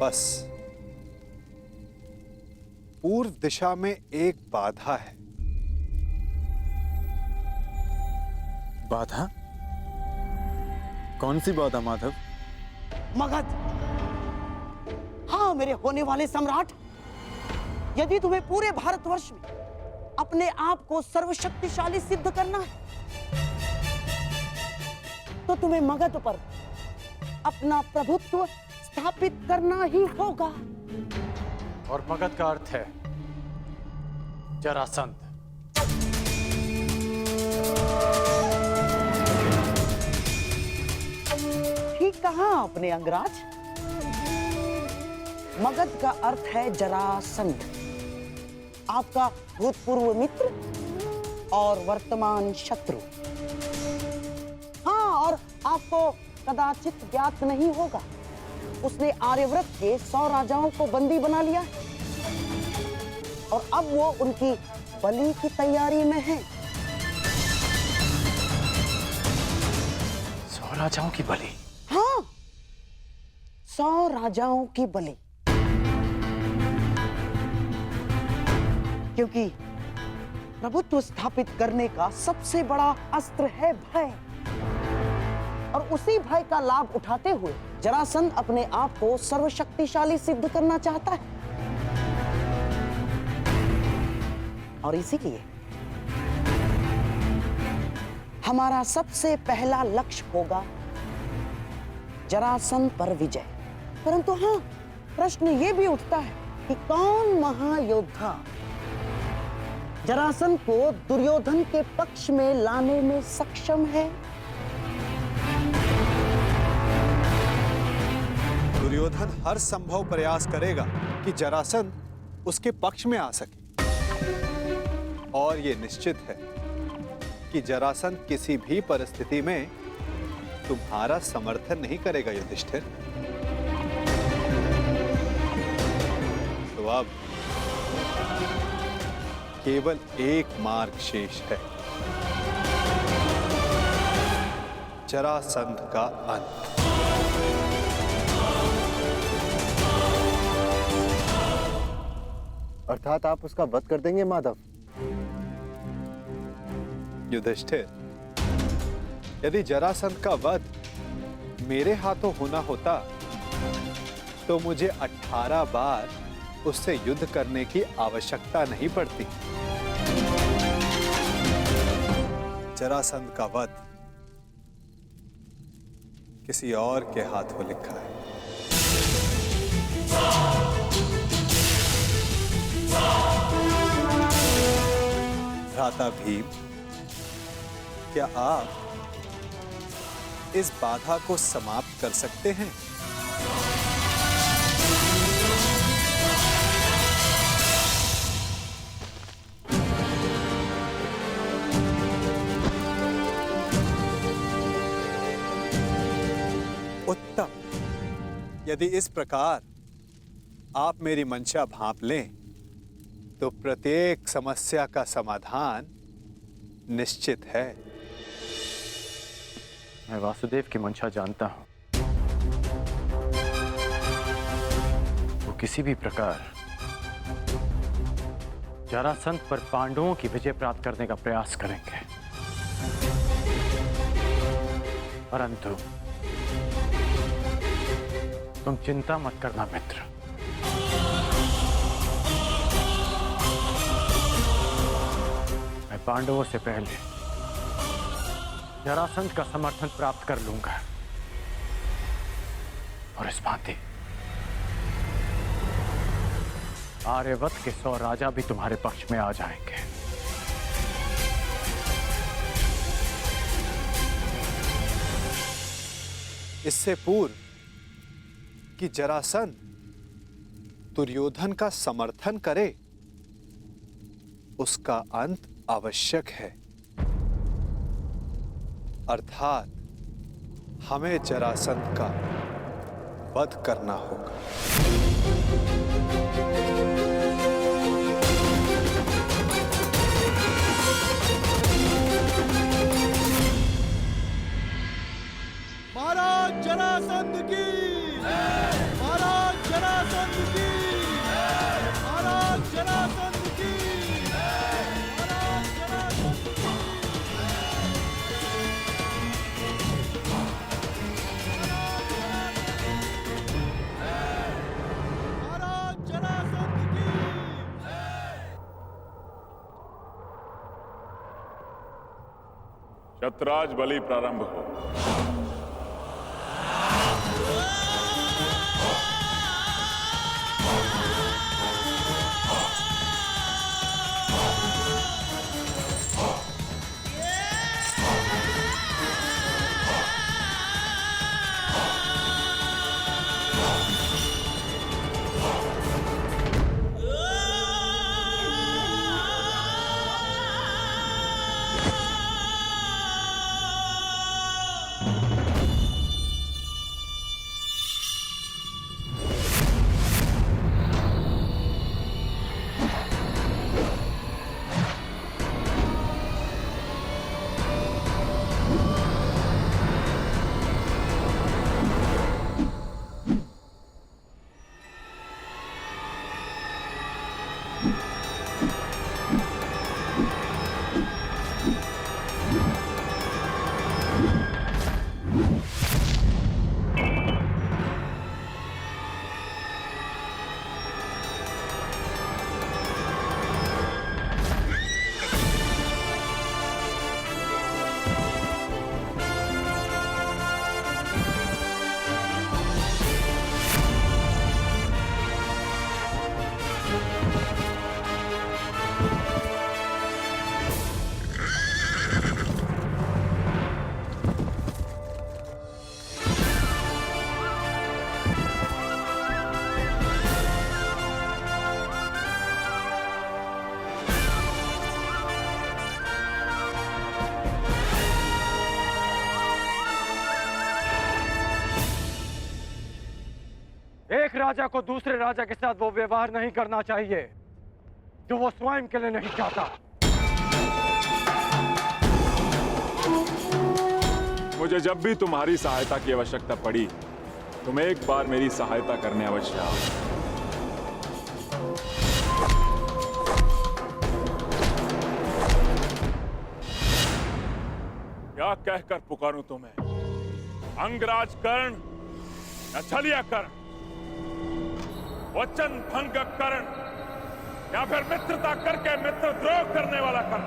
बस पूर्व दिशा में एक बाधा है। बाधा? कौन सी बाधा माधव? मगध। हाँ मेरे होने वाले सम्राट, यदि तुम्हें पूरे भारतवर्ष में अपने आप को सर्वशक्तिशाली सिद्ध करना है तो तुम्हें मगध पर अपना प्रभुत्व स्थापित करना ही होगा। और मगध का अर्थ है जरासंध। ठीक कहा आपने अंगराज। मगध का अर्थ है जरासंध, आपका भूतपूर्व मित्र और वर्तमान शत्रु। हाँ, और आपको कदाचित ज्ञात नहीं होगा, उसने आर्यव्रत के 100 राजाओं को बंदी बना लिया है और अब वो उनकी बलि की तैयारी में है। 100 राजाओं की बलि? हाँ, 100 राजाओं की बलि। क्योंकि प्रभुत्व स्थापित करने का सबसे बड़ा अस्त्र है भय, और उसी भय का लाभ उठाते हुए जरासंध अपने आप को सर्वशक्तिशाली सिद्ध करना चाहता है। और इसीलिए हमारा सबसे पहला लक्ष्य होगा जरासंध पर विजय। परंतु हाँ, प्रश्न ये भी उठता है कि कौन महायोद्धा जरासंध को दुर्योधन के पक्ष में लाने में सक्षम है। दुर्योधन हर संभव प्रयास करेगा कि जरासंध उसके पक्ष में आ सके, और ये निश्चित है कि जरासंध किसी भी परिस्थिति में तुम्हारा समर्थन नहीं करेगा युधिष्ठिर। तो अब केवल एक मार्ग शेष है, जरासंध का अंत। अर्थात आप उसका वध कर देंगे माधव? युधिष्ठिर, यदि जरासंध का वध मेरे हाथों होना होता तो मुझे 18 बार उससे युद्ध करने की आवश्यकता नहीं पड़ती। जरासंध का वध किसी और के हाथों लिखा है। भ्राता भीम, क्या आप इस बाधा को समाप्त कर सकते हैं? उत्तम। यदि इस प्रकार आप मेरी मंशा भांप लें तो प्रत्येक समस्या का समाधान निश्चित है। मैं वासुदेव की मंशा जानता हूं। वो किसी भी प्रकार जरासंध पर पांडवों की विजय प्राप्त करने का प्रयास करेंगे, परंतु तुम चिंता मत करना मित्र। मैं पांडवों से पहले जरासंध का समर्थन प्राप्त कर लूंगा, और इस भांति आर्यवत के 100 राजा भी तुम्हारे पक्ष में आ जाएंगे। इससे पूर्व कि जरासंध दुर्योधन का समर्थन करे, उसका अंत आवश्यक है। अर्थात हमें जरासंध का वध करना होगा। महाराज जरासंध की, महाराज जरासंध छत्रराज बलि प्रारंभ हो। एक राजा को दूसरे राजा के साथ वो व्यवहार नहीं करना चाहिए जो वो स्वयं के लिए नहीं चाहता। मुझे जब भी तुम्हारी सहायता की आवश्यकता पड़ी, तुम एक बार मेरी सहायता करने अवश्य आओ। क्या कहकर पुकारूं तुम्हें? अंगराज कर्ण या छलिया कर्ण? वचन भंग कर्ण या फिर मित्रता करके मित्रद्रोह करने वाला कर्ण?